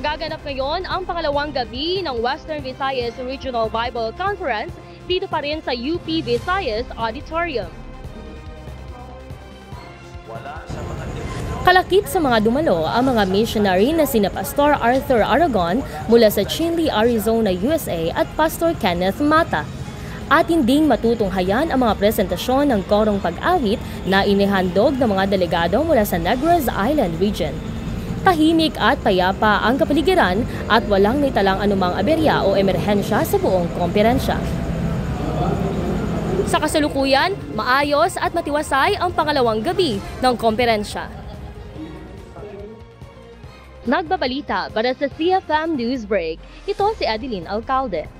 Nagaganap ngayon ang pangalawang gabi ng Western Visayas Regional Bible Conference dito pa rin sa UP Visayas Auditorium. Kalakip sa mga dumalo ang mga missionary na sina Pastor Arthur Aragon mula sa Chinle, Arizona, USA at Pastor Kenneth Mata. Atin ding matutunghayan ang mga presentasyon ng korong pag-awit na inihandog ng mga delegado mula sa Negros Island region. Tahimik at payapa ang kapaligiran at walang naitalang anumang aberya o emerhensya sa buong komperensya. Sa kasalukuyan, maayos at matiwasay ang pangalawang gabi ng komperensya. Nagbabalita para sa CFM Newsbreak, ito si Adeline Alcalde.